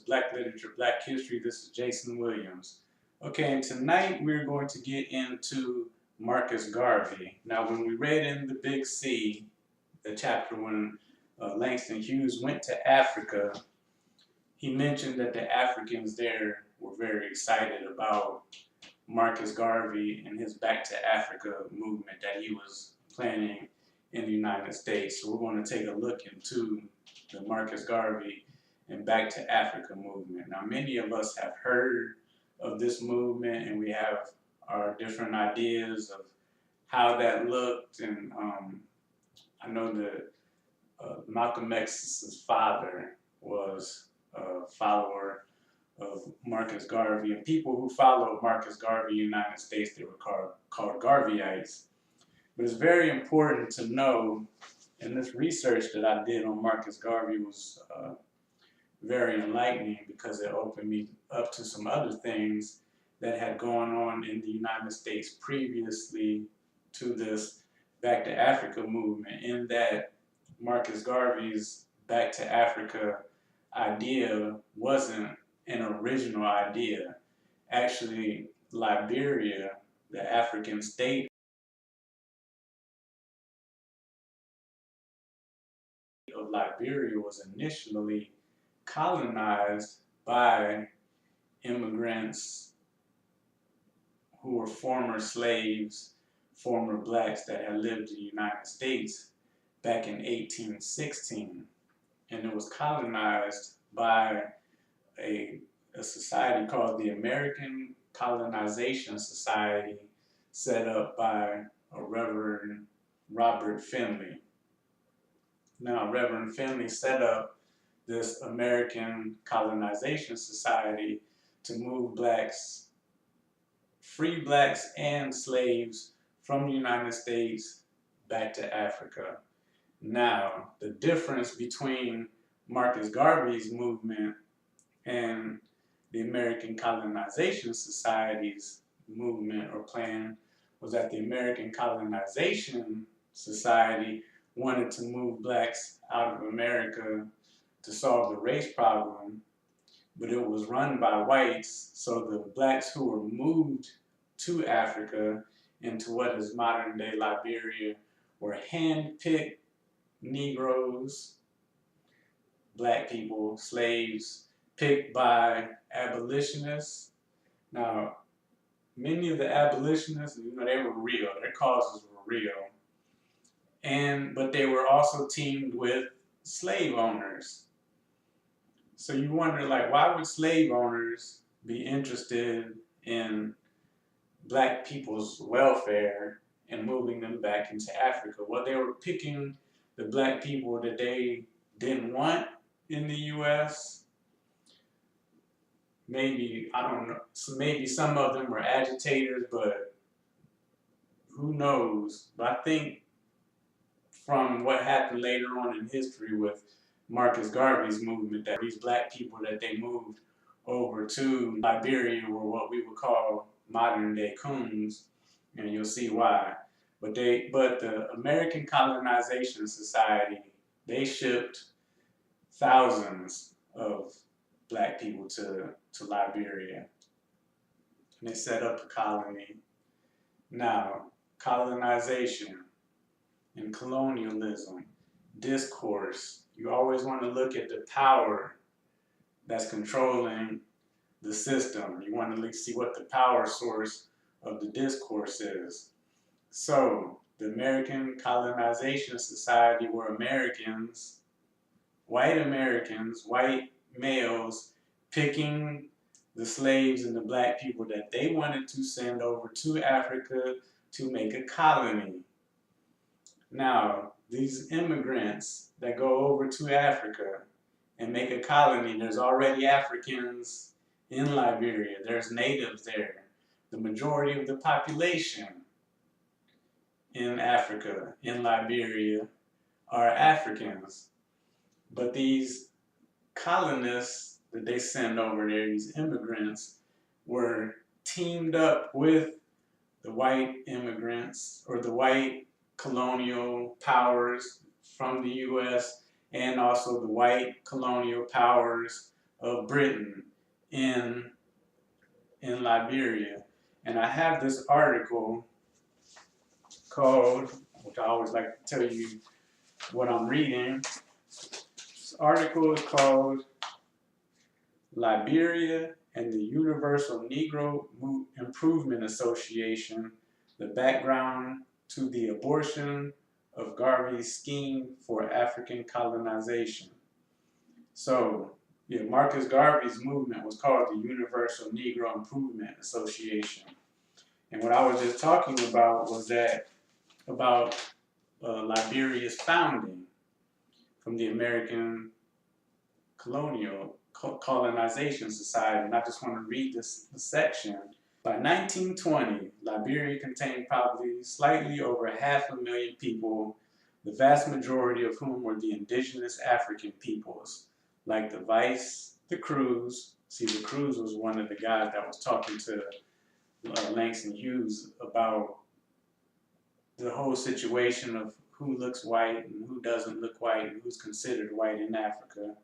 Black Literature, Black History. This is Jason Williams. Okay, and tonight we're going to get into Marcus Garvey. Now, when we read in the Big C, the chapter when Langston Hughes went to Africa, he mentioned that the Africans there were very excited about Marcus Garvey and his Back to Africa movement that he was planning in the United States. So we're going to take a look into the Marcus Garvey and Back to Africa movement. Now, many of us have heard of this movement, and we have our different ideas of how that looked. And I know that Malcolm X's father was a follower of Marcus Garvey, and people who followed Marcus Garvey in the United States, they were called Garveyites. But it's very important to know, and this research that I did on Marcus Garvey was very enlightening because it opened me up to some other things that had gone on in the United States previously to this Back to Africa movement, in that Marcus Garvey's Back to Africa idea wasn't an original idea. Actually, Liberia, the African state of Liberia, was initially colonized by immigrants who were former slaves, former blacks that had lived in the United States back in 1816. And it was colonized by a society called the American Colonization Society, set up by a Reverend Robert Finley. Now, Reverend Finley set up this American Colonization Society to move blacks, free blacks and slaves from the United States back to Africa. Now, the difference between Marcus Garvey's movement and the American Colonization Society's movement or plan was that the American Colonization Society wanted to move blacks out of America to solve the race problem, but it was run by whites, so the blacks who were moved to Africa into what is modern day Liberia were hand-picked Negroes, black people, slaves, picked by abolitionists. Now, many of the abolitionists, they were real. Their causes were real. But they were also teamed with slave owners. So you wonder, like, why would slave owners be interested in black people's welfare and moving them back into Africa? Well, they were picking the black people that they didn't want in the U.S. Maybe, I don't know, so maybe some of them were agitators, but who knows? But I think from what happened later on in history with Marcus Garvey's movement, that these black people that they moved over to Liberia were what we would call modern day coons, and you'll see why. But the American Colonization Society, they shipped thousands of black people to Liberia. And they set up a colony. Now, colonization and colonialism, discourse, you always want to look at the power that's controlling the system. You want to see what the power source of the discourse is. So, the American Colonization Society were Americans, white males, picking the slaves and the black people that they wanted to send over to Africa to make a colony. Now, these immigrants that go over to Africa and make a colony, there's already Africans in Liberia. There's natives there. The majority of the population in Africa, in Liberia, are Africans. But these colonists that they send over there, these immigrants, were teamed up with the white immigrants or the white colonial powers from the U.S. and also the white colonial powers of Britain in Liberia. And I have this article called, which I always like to tell you what I'm reading. This article is called Liberia and the Universal Negro Improvement Association, the background to the abortion of Garvey's scheme for African colonization. So, yeah, Marcus Garvey's movement was called the Universal Negro Improvement Association. And what I was just talking about was that about Liberia's founding from the American colonization society. And I just want to read this section. By 1920, Liberia contained probably slightly over 500,000 people, the vast majority of whom were the indigenous African peoples, like the Vice, the Cruz. See, the Cruz was one of the guys that was talking to Langston Hughes about the whole situation of who looks white and who doesn't look white and who's considered white in Africa.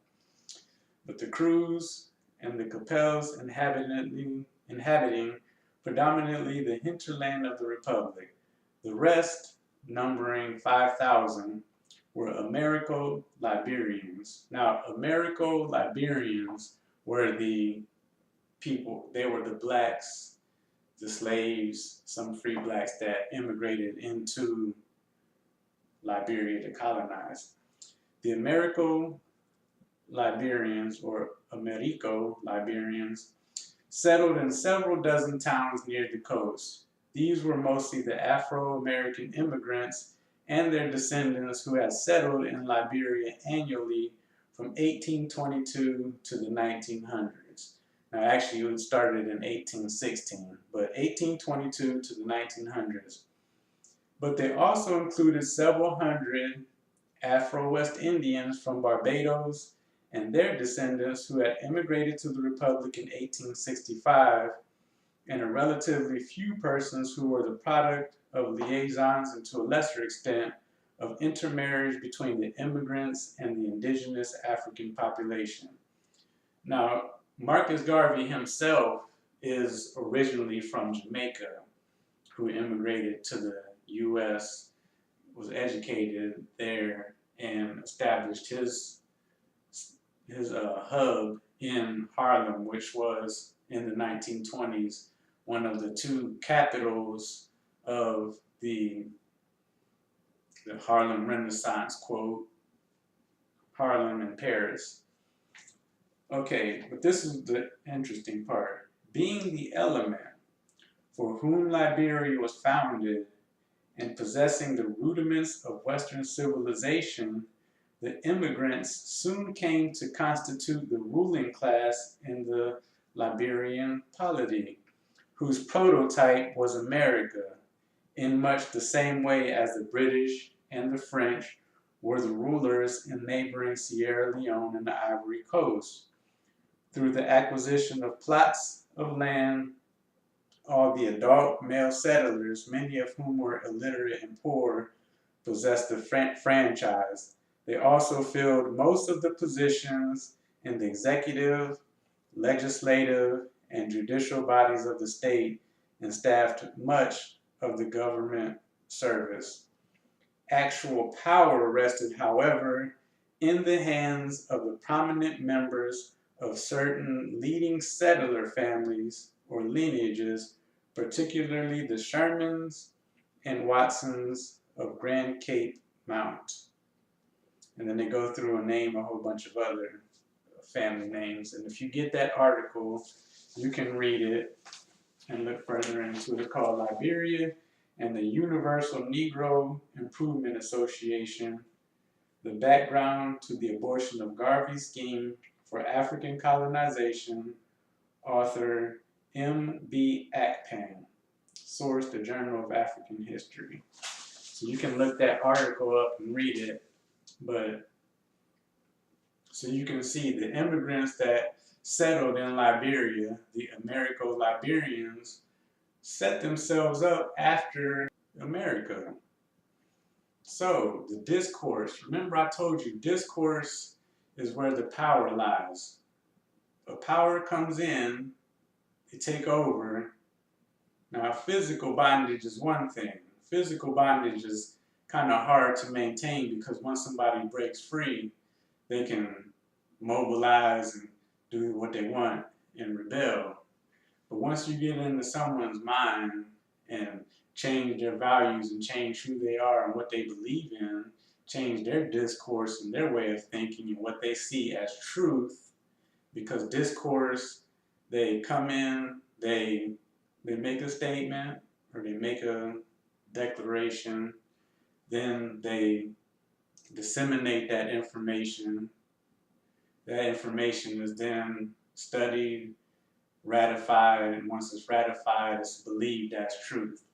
But the Cruz and the Capels inhabiting predominantly the hinterland of the Republic. The rest, numbering 5,000, were Americo-Liberians. Now, Americo-Liberians were the people, they were the blacks, the slaves, some free blacks that immigrated into Liberia to colonize. The Americo-Liberians, or Americo-Liberians, settled in several dozen towns near the coast. These were mostly the Afro-American immigrants and their descendants who had settled in Liberia annually from 1822 to the 1900s. Now, actually, it started in 1816, but 1822 to the 1900s. But they also included several hundred Afro-West Indians from Barbados and their descendants who had immigrated to the Republic in 1865, and a relatively few persons who were the product of liaisons and to a lesser extent of intermarriage between the immigrants and the indigenous African population. Now, Marcus Garvey himself is originally from Jamaica, who immigrated to the U.S., was educated there, and established his hub in Harlem, which was in the 1920s one of the two capitals of the Harlem Renaissance, quote, Harlem and Paris. Okay, but this is the interesting part. Being the element for whom Liberia was founded and possessing the rudiments of Western civilization, the immigrants soon came to constitute the ruling class in the Liberian polity, whose prototype was America, in much the same way as the British and the French were the rulers in neighboring Sierra Leone and the Ivory Coast. Through the acquisition of plots of land, all the adult male settlers, many of whom were illiterate and poor, possessed the franchise. They also filled most of the positions in the executive, legislative, and judicial bodies of the state and staffed much of the government service. Actual power rested, however, in the hands of the prominent members of certain leading settler families or lineages, particularly the Shermans and Watsons of Grand Cape Mount. And then they go through and name a whole bunch of other family names. And if you get that article, you can read it and look further into it. Called Liberia and the Universal Negro Improvement Association, the background to the abortion of Garvey's scheme for African colonization, author M.B. Akpan, source the Journal of African History. So you can look that article up and read it, but so you can see the immigrants that settled in Liberia, the Americo-Liberians, set themselves up after America. So the discourse, remember I told you discourse is where the power lies. a power comes in, they take over. Now, physical bondage is one thing. Physical bondage is kind of hard to maintain because once somebody breaks free, they can mobilize and do what they want and rebel. But once you get into someone's mind and change their values and change who they are and what they believe in, change their discourse and their way of thinking and what they see as truth, because discourse, they come in, they make a statement or they make a declaration, then they disseminate that information. That information is then studied, ratified, and once it's ratified, it's believed as truth.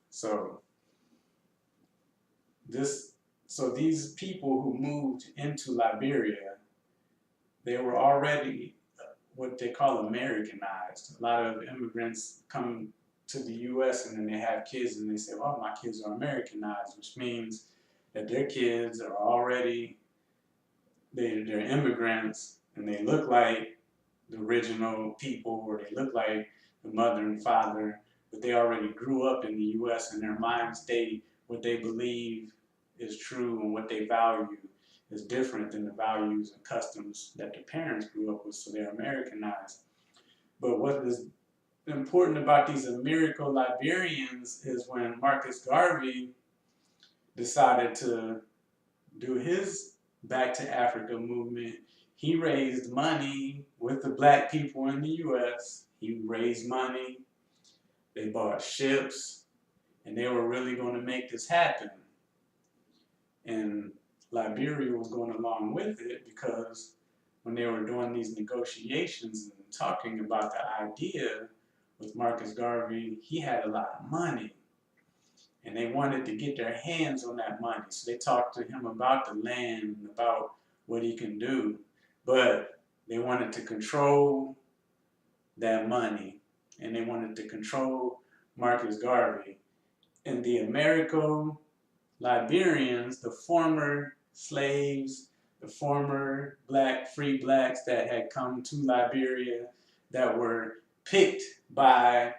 This, so these people who moved into Liberia, they were already what they call Americanized. A lot of immigrants come to the U.S. and then they have kids and they say, "Well, my kids are Americanized," which means that their kids are already they're immigrants and they look like the original people or they look like the mother and father, but they already grew up in the U.S. and their mind state, what they believe is true and what they value is different than the values and customs that the parents grew up with, so they're Americanized. But what is important about these American Liberians is when Marcus Garvey decided to do his Back to Africa movement, he raised money with the black people in the U.S. He raised money, they bought ships, and they were really going to make this happen. And Liberia was going along with it because when they were doing these negotiations and talking about the idea with Marcus Garvey, he had a lot of money. And they wanted to get their hands on that money. So they talked to him about the land and about what he can do. But they wanted to control that money. And they wanted to control Marcus Garvey. And the Liberians, the former slaves, the former free blacks that had come to Liberia that were picked by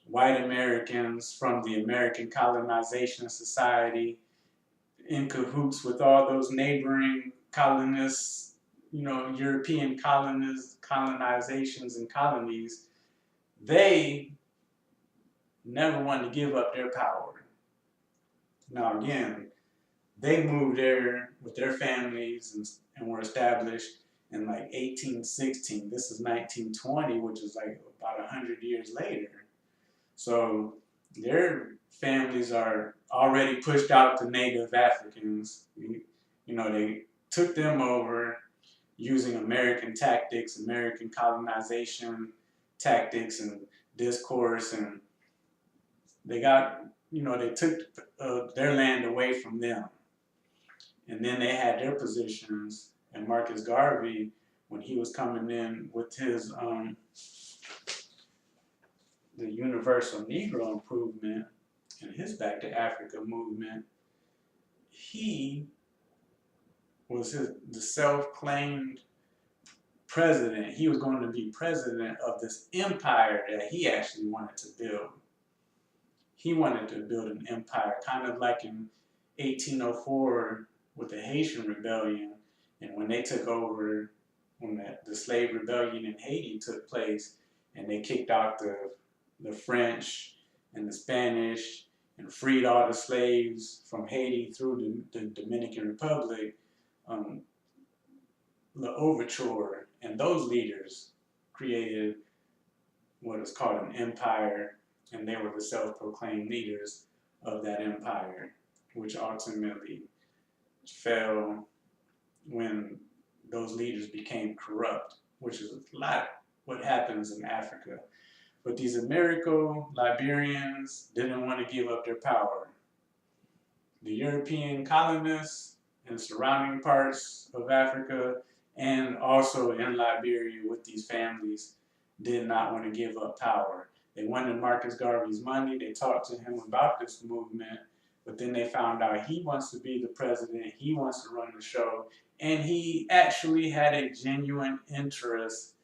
white Americans from the American Colonization Society in cahoots with all those neighboring colonists, European colonizations and colonies, they never wanted to give up their power. Now again, they moved there with their families and were established in like 1816. This is 1920, which is like about 100 years later. So their families are already pushed out to native Africans. They took them over using American tactics, American colonization tactics and discourse, and they took their land away from them. And then they had their positions, and Marcus Garvey, when he was coming in with his the Universal Negro Improvement and his Back to Africa movement, he was the self-claimed president. He was going to be president of this empire that he actually wanted to build. He wanted to build an empire, kind of like in 1804 with the Haitian Rebellion, and when they took over, when the slave rebellion in Haiti took place, and they kicked out the French and the Spanish and freed all the slaves from Haiti through the Dominican Republic, the overture and those leaders created what is called an empire, and they were the self-proclaimed leaders of that empire, which ultimately fell when those leaders became corrupt, which is a lot what happens in Africa. But these Liberians didn't want to give up their power. The European colonists in surrounding parts of Africa and also in Liberia with these families did not want to give up power. They wanted Marcus Garvey's money. They talked to him about this movement, but then they found out he wants to be the president. He wants to run the show. And he actually had a genuine interest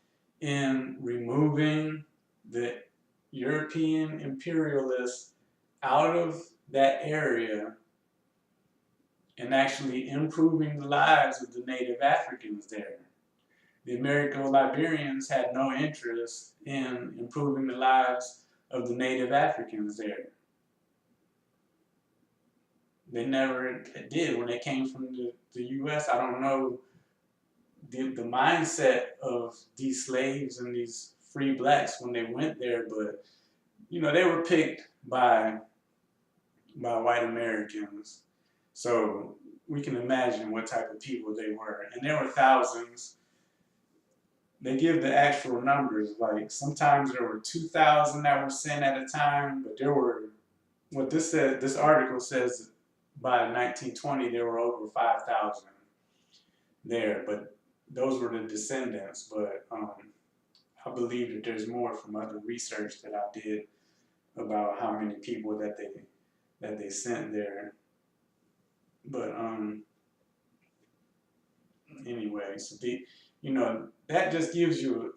in removing the European imperialists out of that area and actually improving the lives of the native Africans there. The Americo-Liberians had no interest in improving the lives of the native Africans there. They never did. When they came from the U.S., I don't know the mindset of these slaves and these free blacks when they went there, but they were picked by white Americans. So we can imagine what type of people they were. And there were thousands. They give the actual numbers, like sometimes there were 2,000 that were sent at a time, but there were, what this article says, by 1920 there were over 5,000 there, but those were the descendants. But I believe that there's more from other research that I did about how many people that they sent there. But anyway, so that just gives you,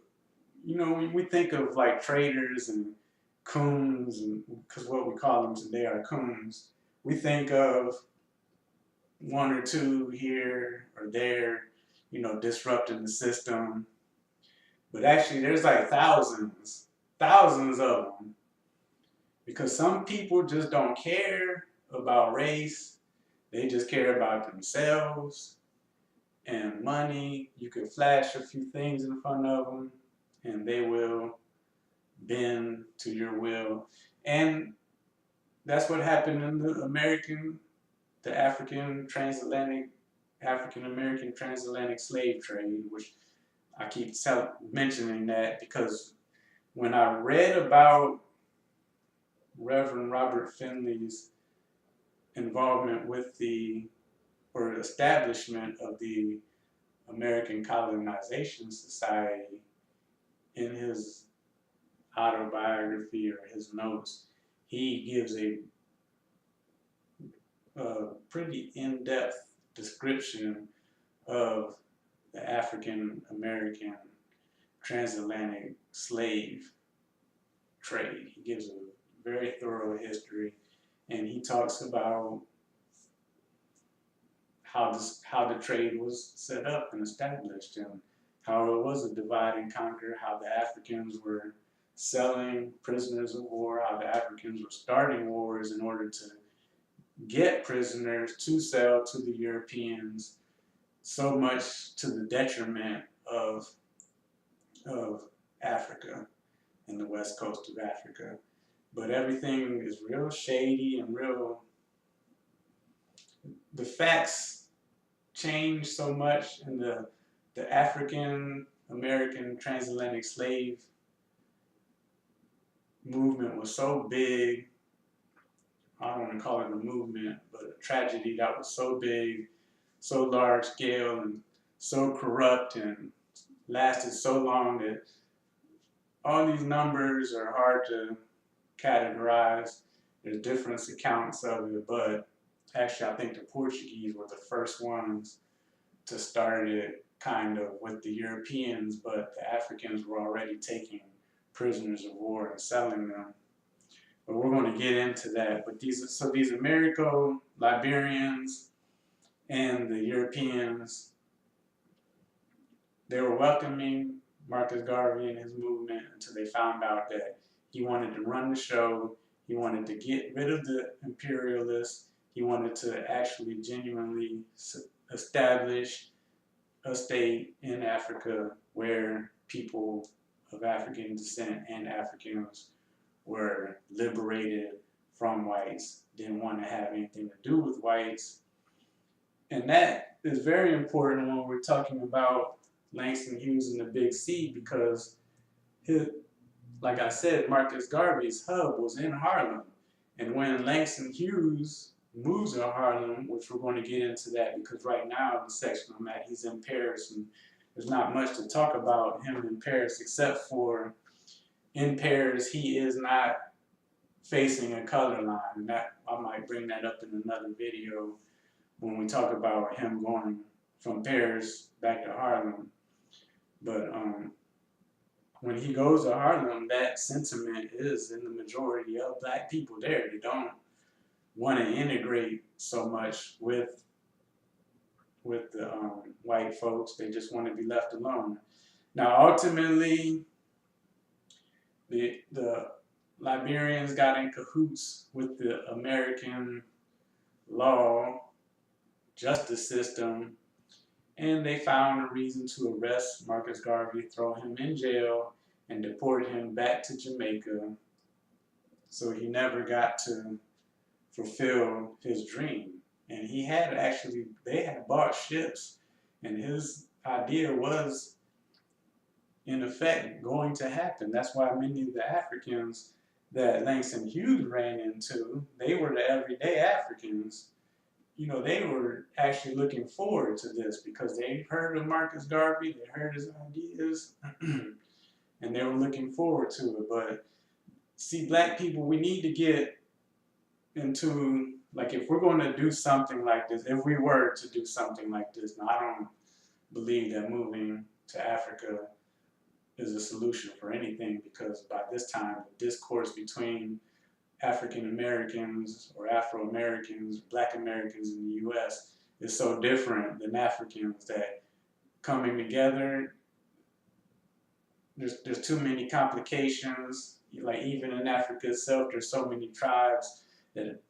when we think of like traders and coons, and because what we call them today are coons, we think of one or two here or there, disrupting the system. But actually, there's like thousands of them, because some people just don't care about race. They just care about themselves and money. You can flash a few things in front of them, and they will bend to your will. And that's what happened in the African American transatlantic slave trade, which I keep mentioning that because when I read about Reverend Robert Finley's involvement with or establishment of the American Colonization Society, in his autobiography or his notes, he gives a pretty in-depth description of the African American transatlantic slave trade. He gives a very thorough history, and he talks about how the trade was set up and established, and how it was a divide and conquer, how the Africans were selling prisoners of war, how the Africans were starting wars in order to get prisoners to sell to the Europeans, so much to the detriment of Africa and the west coast of Africa. But everything is real shady and the facts change so much, and the African American transatlantic slave movement was so big. I don't want to call it a movement, but a tragedy that was so big, so large scale, and so corrupt, and lasted so long that all these numbers are hard to categorize. There's different accounts of it, but actually I think the Portuguese were the first ones to start it kind of with the Europeans, but the Africans were already taking prisoners of war and selling them. But we're going to get into that. But these Americo-Liberians and the Europeans, they were welcoming Marcus Garvey and his movement until they found out that he wanted to run the show. He wanted to get rid of the imperialists. He wanted to actually genuinely establish a state in Africa where people of African descent and Africans were liberated from whites, didn't want to have anything to do with whites. And that is very important when we're talking about Langston Hughes and the Big C, because like I said, Marcus Garvey's hub was in Harlem. And when Langston Hughes moves to Harlem, which we're going to get into that because right now the section I'm at, he's in Paris, and there's not much to talk about him in Paris except for in Paris he is not facing a color line. And that I might bring that up in another video when we talk about him going from Paris back to Harlem. But when he goes to Harlem, that sentiment is in the majority of black people there. They don't want to integrate so much with the white folks. They just want to be left alone. Now, ultimately, the Liberians got in cahoots with the American law justice system, and they found a reason to arrest Marcus Garvey, throw him in jail, and deport him back to Jamaica. So he never got to fulfill his dream. And he had actually, they had bought ships, and his idea was, in effect, going to happen. That's why many of the Africans that Langston Hughes ran into, they were the everyday Africans. You know, they were actually looking forward to this because they heard of Marcus Garvey, they heard his ideas, and they were looking forward to it. But see, black people, we need to get into, like, if we're going to do something like this, if we were to do something like this, now I don't believe that moving to Africa is a solution for anything, because by this time the discourse between African Americans or Afro Americans, Black Americans in the US is so different than Africans that coming together, there's too many complications. Like even in Africa itself, there's so many tribes that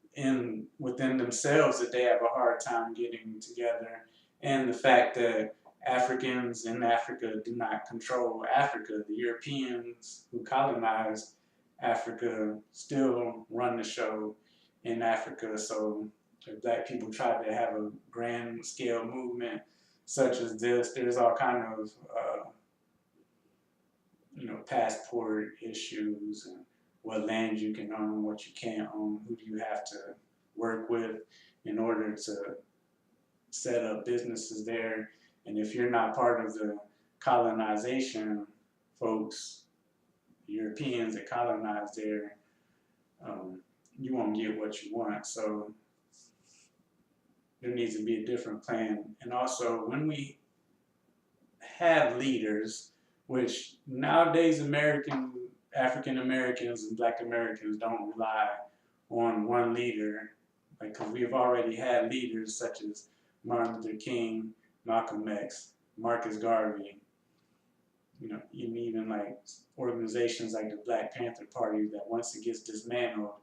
within themselves that they have a hard time getting together. And the fact that Africans in Africa do not control Africa. The Europeans who colonized Africa still run the show in Africa. So if black people try to have a grand scale movement such as this, there's all kind of passport issues and what land you can own, what you can't own, who do you have to work with in order to set up businesses there. And if you're not part of the colonization folks, Europeans that colonized there, you won't get what you want. So there needs to be a different plan. And also, when we have leaders, which nowadays African Americans and Black Americans don't rely on one leader, like, because we've already had leaders such as Martin Luther King, Malcolm X, Marcus Garvey, even like organizations like the Black Panther Party, that once it gets dismantled,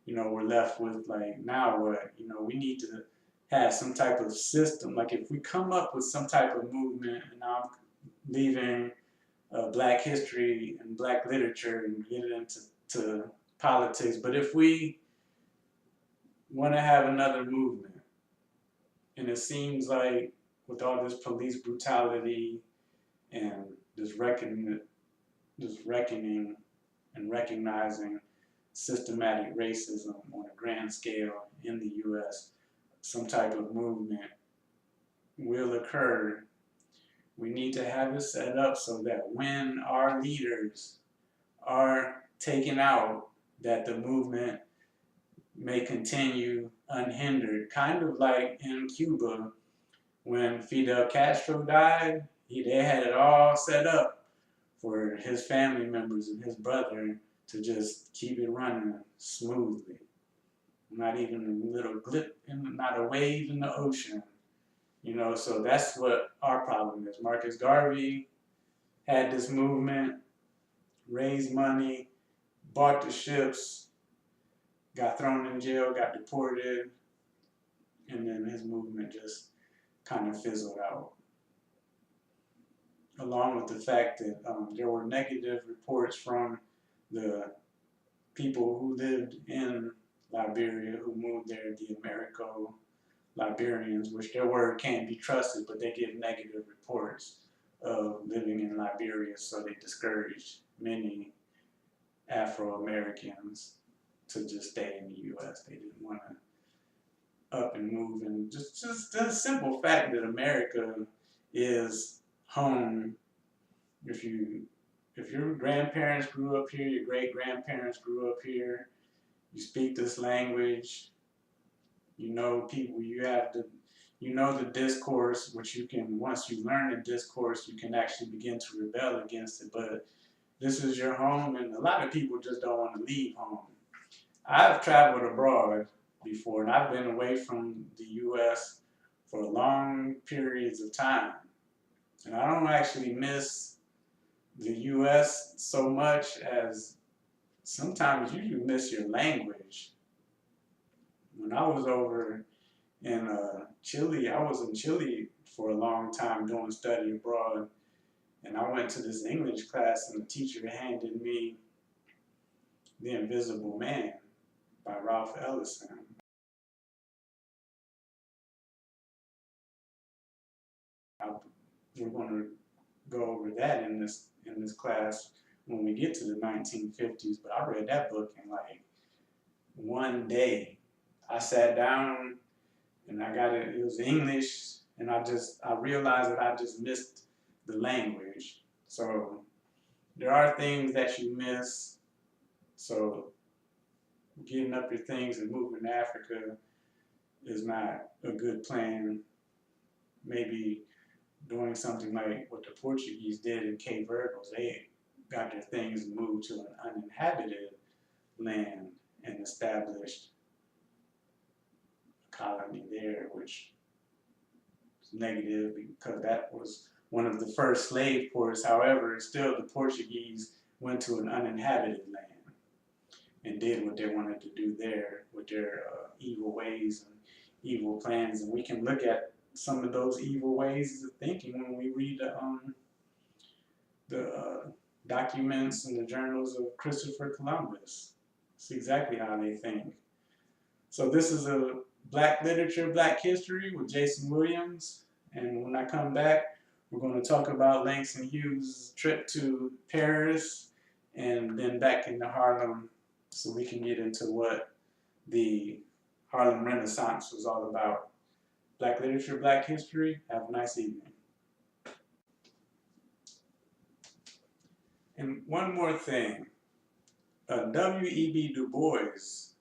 we're left with, like, now what? We need to have some type of system. Like, if we come up with some type of movement, and now I'm leaving Black history and Black literature and get into politics, but if we want to have another movement, and it seems like with all this police brutality and this reckoning and recognizing systematic racism on a grand scale in the US, some type of movement will occur. We need to have it set up so that when our leaders are taken out, that the movement may continue unhindered. Kind of like in Cuba, when Fidel Castro died, they had it all set up for his family members and his brother to just keep it running smoothly. Not even a little glip, not a wave in the ocean. So that's what our problem is. Marcus Garvey had this movement, raised money, bought the ships, got thrown in jail, got deported, and then his movement just kind of fizzled out. Along with the fact that there were negative reports from the people who lived in Liberia, who moved there, the Americo-Liberians, which their word can't be trusted, but they give negative reports of living in Liberia, so they discouraged many Afro-Americans to just stay in the U.S. They didn't want to up and move, and just the simple fact that America is home. If your grandparents grew up here, your great-grandparents grew up here, you speak this language, people, the discourse, which you can, once you learn the discourse, you can actually begin to rebel against it. But this is your home, and a lot of people just don't want to leave home. I've traveled abroad before, and I've been away from the U.S. for long periods of time. And I don't actually miss the U.S. so much as sometimes you miss your language. When I was over in Chile, I was in Chile for a long time doing study abroad. And I went to this English class, and the teacher handed me The Invisible Man by Ralph Ellison. We're going to go over that in this class when we get to the 1950s. But I read that book in like one day. I sat down and I got it. It was English, and I realized that I just missed the language. So there are things that you miss. So getting up your things and moving to Africa is not a good plan. Maybe doing something like what the Portuguese did in Cape Verde was they got their things and moved to an uninhabited land and established a colony there, which is negative because that was one of the first slave ports. However, still the Portuguese went to an uninhabited land and did what they wanted to do there with their evil ways and evil plans. And we can look at some of those evil ways of thinking when we read the documents and the journals of Christopher Columbus. It's exactly how they think. So this is a Black Literature, Black History with Jason Williams. And when I come back, we're going to talk about Langston Hughes' trip to Paris and then back into Harlem, so we can get into what the Harlem Renaissance was all about. Black Literature, Black History. Have a nice evening. And one more thing. W.E.B. Du Bois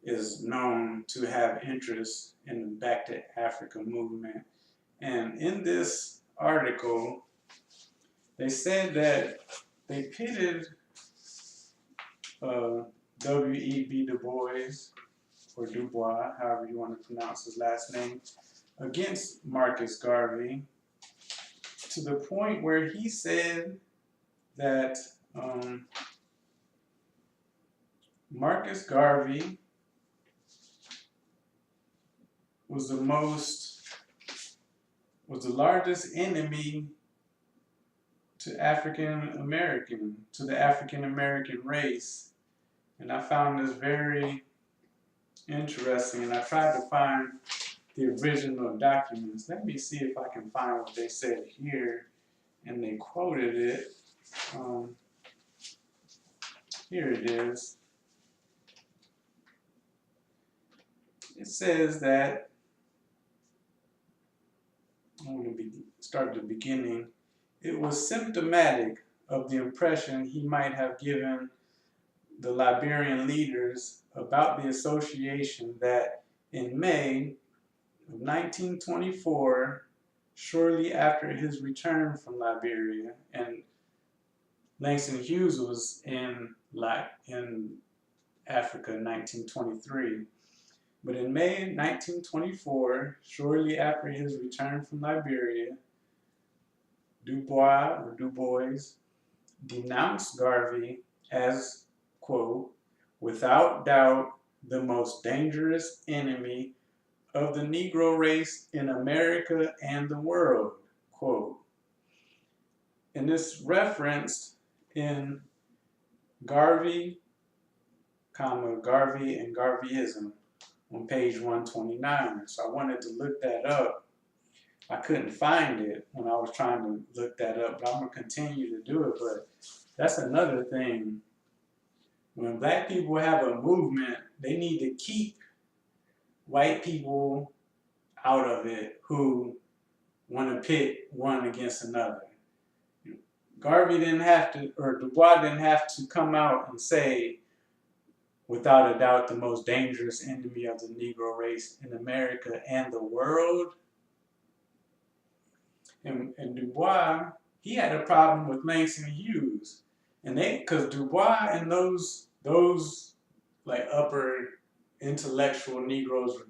is known to have interest in the Back to Africa movement. And in this article, they said that they pitted W.E.B. Du Bois, or Dubois, however you want to pronounce his last name, against Marcus Garvey, to the point where he said that Marcus Garvey was the largest enemy to the African American race. And I found this very interesting, and I tried to find the original documents. Let me see if I can find what they said here, and they quoted it. Here it is. It says that, I'm going to start at the beginning. It was symptomatic of the impression he might have given the Liberian leaders about the association that in May of 1924, shortly after his return from Liberia, and Langston Hughes was in Africa in 1923, but in May 1924, shortly after his return from Liberia, Du Bois denounced Garvey as, quote, without doubt the most dangerous enemy of the Negro race in America and the world, quote. And this referenced in Garvey, Garvey and Garveyism on page 129. So I wanted to look that up. I couldn't find it when I was trying to look that up, but I'm going to continue to do it. But that's another thing. When black people have a movement, they need to keep white people out of it who want to pit one against another. Garvey didn't have to, or Du Bois didn't have to come out and say, without a doubt, the most dangerous enemy of the Negro race in America and the world. And Du Bois, he had a problem with Langston Hughes. And because Du Bois and those like upper intellectual Negroes,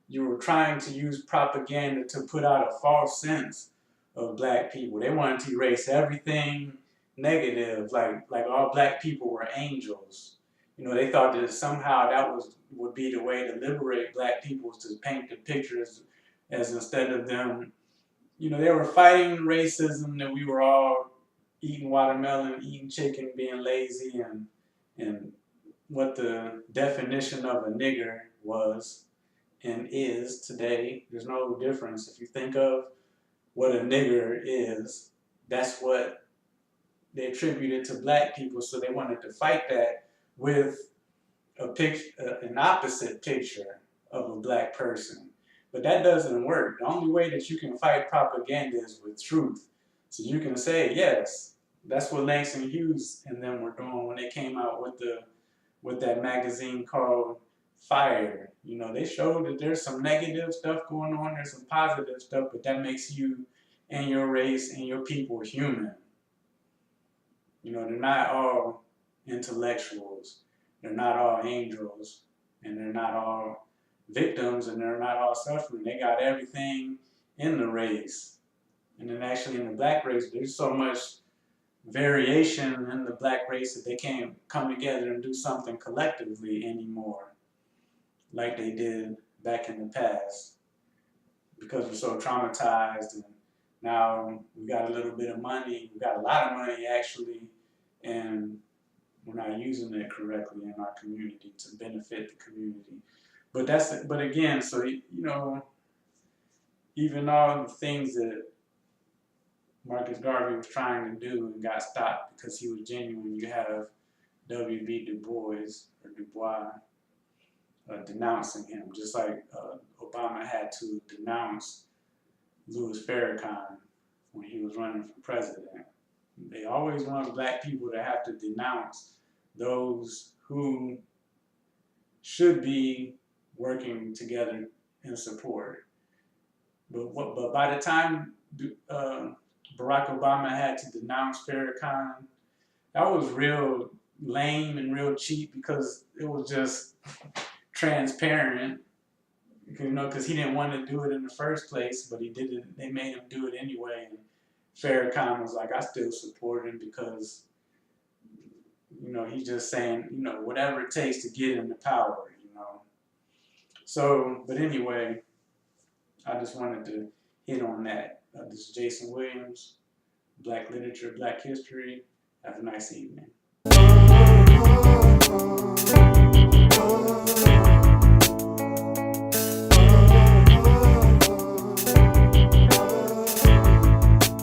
you were trying to use propaganda to put out a false sense of black people. They wanted to erase everything negative, like all black people were angels. You know, they thought that somehow that would be the way to liberate black people, was to paint the picture as instead of them, you know, they were fighting racism, that we were all eating watermelon, eating chicken, being lazy, and what the definition of a nigger was and is today. There's no difference. If you think of what a nigger is, that's what they attributed to black people. So they wanted to fight that with an opposite picture of a black person. But that doesn't work. The only way that you can fight propaganda is with truth. So you can say, yes, that's what Langston Hughes and them were doing when they came out with that magazine called Fire. You know, they showed that there's some negative stuff going on, there's some positive stuff, but that makes you and your race and your people human. You know, they're not all intellectuals, they're not all angels, and they're not all victims, and they're not all suffering. They got everything in the race. And then actually in the black race, there's so much variation in the black race that they can't come together and do something collectively anymore like they did back in the past, because we're so traumatized, and now we got a little bit of money, we got a lot of money actually, and we're not using it correctly in our community to benefit the community. But again, so you know, even all the things that Marcus Garvey was trying to do and got stopped because he was genuine. You have W.B. Du Bois denouncing him, just like Obama had to denounce Louis Farrakhan when he was running for president. They always want black people to have to denounce those who should be working together in support. But by the time Barack Obama had to denounce Farrakhan, that was real lame and real cheap, because it was just transparent, you know, because he didn't want to do it in the first place, but he did it. They made him do it anyway. And Farrakhan was like, I still support him because, you know, he's just saying, you know, whatever it takes to get him to power, you know. So, but anyway, I just wanted to hit on that. This is Jason Williams, Black Literature, Black History. Have a nice evening.